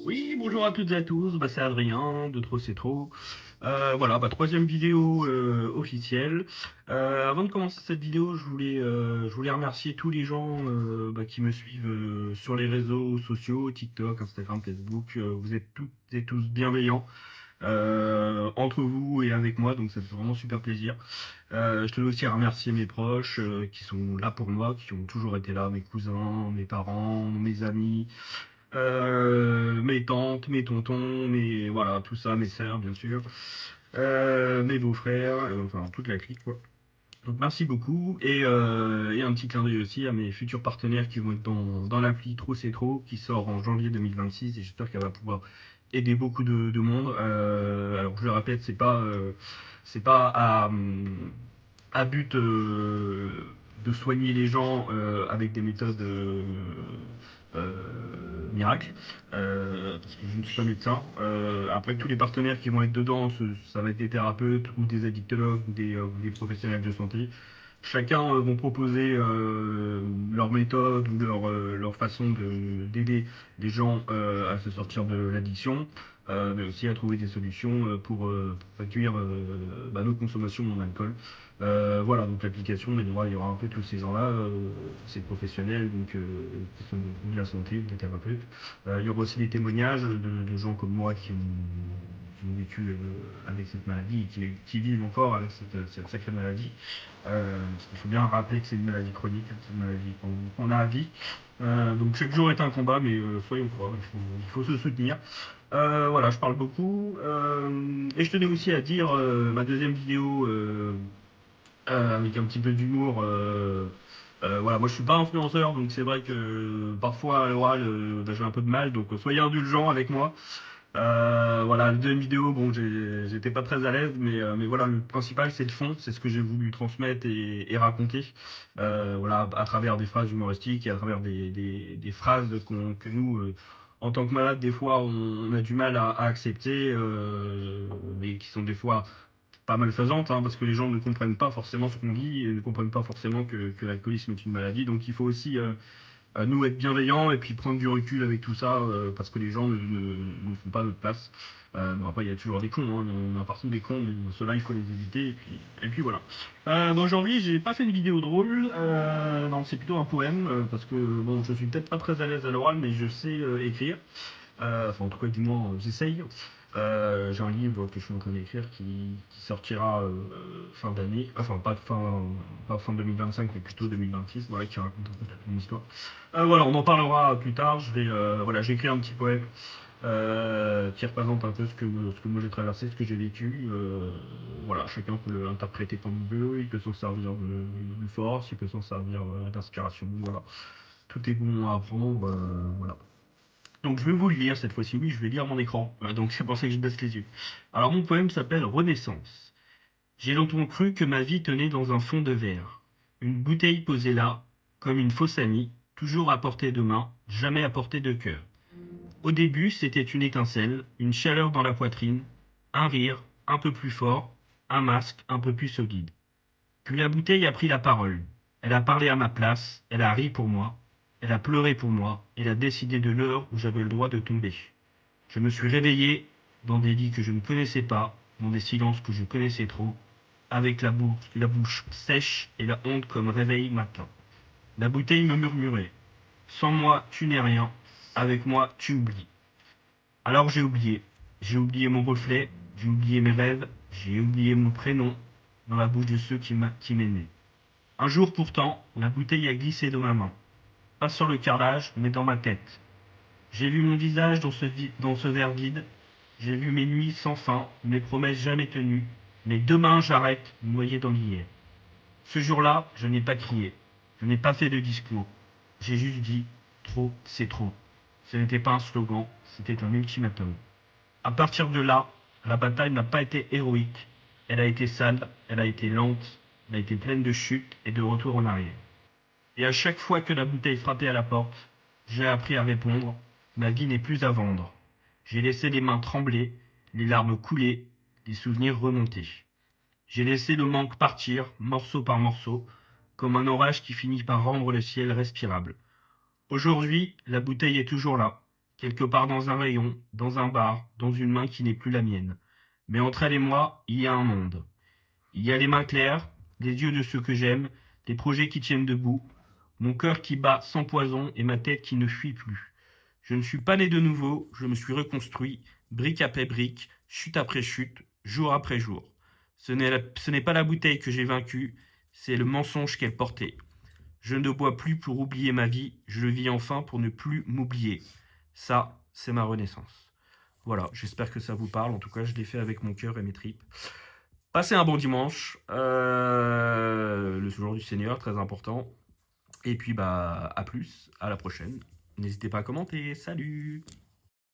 Oui, bonjour à toutes et à tous, c'est Adrien de Trop c'est trop. Voilà, troisième vidéo officielle. Avant de commencer cette vidéo, je voulais remercier tous les gens qui me suivent sur les réseaux sociaux, TikTok, Instagram, Facebook. Vous êtes toutes et tous bienveillants entre vous et avec moi, donc ça fait vraiment super plaisir. Je tenais aussi à remercier mes proches qui sont là pour moi, qui ont toujours été là, mes cousins, mes parents, mes amis. Mes tantes, mes tontons, voilà, tout ça, mes sœurs, bien sûr, mes beaux-frères, enfin toute la clique, quoi. Donc merci beaucoup et un petit clin d'œil aussi à mes futurs partenaires qui vont être dans l'appli Trop c'est trop qui sort en janvier 2026 et j'espère qu'elle va pouvoir aider beaucoup de monde. Alors je le répète, c'est pas à but de soigner les gens avec des méthodes euh, miracles, parce que je ne suis pas médecin. Après, tous les partenaires qui vont être dedans, ça va être des thérapeutes ou des addictologues ou des professionnels de santé. Chacun vont proposer leur méthode ou leur façon d'aider les gens à se sortir de l'addiction, mais aussi à trouver des solutions pour réduire notre consommation d'alcool. Voilà, donc l'application, il y aura un peu tous ces gens-là, ces professionnels qui sont de la santé, des thérapeutes. Il y aura aussi des témoignages de gens comme moi qui ont vécu avec cette maladie et qui vivent encore avec cette sacrée maladie. Il faut bien rappeler que c'est une maladie chronique, hein, c'est une maladie qu'on a à vie. Donc chaque jour est un combat, mais soyons forts, il faut se soutenir. Voilà, je parle beaucoup. Et je tenais aussi à dire ma deuxième vidéo avec un petit peu d'humour. Voilà, moi je suis pas influenceur, donc c'est vrai que parfois à l'oral j'ai un peu de mal, donc soyez indulgents avec moi. Voilà, la deuxième vidéo, bon, j'étais pas très à l'aise, mais voilà, le principal c'est le fond, c'est ce que j'ai voulu transmettre et raconter. Voilà, à travers des phrases humoristiques et à travers des phrases que nous, en tant que malades, des fois on a du mal à accepter, mais qui sont des fois pas malfaisantes, hein, parce que les gens ne comprennent pas forcément ce qu'on dit et ne comprennent pas forcément que l'alcoolisme est une maladie. Donc il faut aussi nous être bienveillants et puis prendre du recul avec tout ça parce que les gens ne font pas notre place. Bon, après, il y a toujours des cons, hein, on a partout des cons, mais ceux-là, il faut les éviter. Et puis voilà. Aujourd'hui, j'ai pas fait une vidéo drôle, non, c'est plutôt un poème parce que bon, je suis peut-être pas très à l'aise à l'oral, mais je sais écrire. Enfin, en tout cas, du moins, j'essaye. J'ai un livre que je suis en train d'écrire qui sortira fin d'année, enfin pas fin 2025, mais plutôt 2026, voilà, qui raconte un peu mon histoire. Voilà, on en parlera plus tard. Voilà, j'ai écrit un petit poème qui représente un peu ce que moi j'ai traversé, ce que j'ai vécu. Voilà, chacun peut l'interpréter comme il veut. Il peut s'en servir de force, il peut s'en servir d'inspiration. Voilà, tout est bon à apprendre. Voilà. Donc je vais vous le lire cette fois-ci, oui, je vais lire mon écran. Donc c'est pour ça que je baisse les yeux. Alors mon poème s'appelle Renaissance. J'ai longtemps cru que ma vie tenait dans un fond de verre. Une bouteille posée là, comme une fausse amie, toujours à portée de main, jamais à portée de cœur. Au début, c'était une étincelle, une chaleur dans la poitrine, un rire un peu plus fort, un masque un peu plus solide. Puis la bouteille a pris la parole. Elle a parlé à ma place, elle a ri pour moi, elle a pleuré pour moi, elle a décidé de l'heure où j'avais le droit de tomber. Je me suis réveillé dans des lits que je ne connaissais pas, dans des silences que je connaissais trop, avec la bouche sèche et la honte comme réveil matin. La bouteille me murmurait. Sans moi, tu n'es rien. Avec moi, tu oublies. Alors j'ai oublié. J'ai oublié mon reflet, j'ai oublié mes rêves, j'ai oublié mon prénom dans la bouche de ceux qui m'aimaient. Un jour pourtant, la bouteille a glissé dans ma main. Pas sur le carrelage, mais dans ma tête. J'ai vu mon visage dans ce verre vide. J'ai vu mes nuits sans fin, mes promesses jamais tenues. Mais demain j'arrête, noyé dans l'hier. Ce jour-là, je n'ai pas crié. Je n'ai pas fait de discours. J'ai juste dit trop, c'est trop. Ce n'était pas un slogan, c'était un ultimatum. À partir de là, la bataille n'a pas été héroïque. Elle a été sale, elle a été lente, elle a été pleine de chutes et de retours en arrière. Et à chaque fois que la bouteille frappait à la porte, j'ai appris à répondre. Ma vie n'est plus à vendre. J'ai laissé les mains trembler, les larmes couler, les souvenirs remonter. J'ai laissé le manque partir, morceau par morceau, comme un orage qui finit par rendre le ciel respirable. Aujourd'hui, la bouteille est toujours là. quelque part dans un rayon, dans un bar, dans une main qui n'est plus la mienne. Mais entre elle et moi, il y a un monde. Il y a les mains claires, les yeux de ceux que j'aime, des projets qui tiennent debout, mon cœur qui bat sans poison et ma tête qui ne fuit plus. Je ne suis pas né de nouveau, je me suis reconstruit, brique après brique, chute après chute, jour après jour. Ce n'est pas la bouteille que j'ai vaincue, c'est le mensonge qu'elle portait. Je ne bois plus pour oublier ma vie, je vis enfin pour ne plus m'oublier. Ça, c'est ma renaissance. Voilà, j'espère que ça vous parle. En tout cas, je l'ai fait avec mon cœur et mes tripes. Passez un bon dimanche, le jour du Seigneur, très important. Et puis, bah, à plus, à la prochaine. N'hésitez pas à commenter. Salut!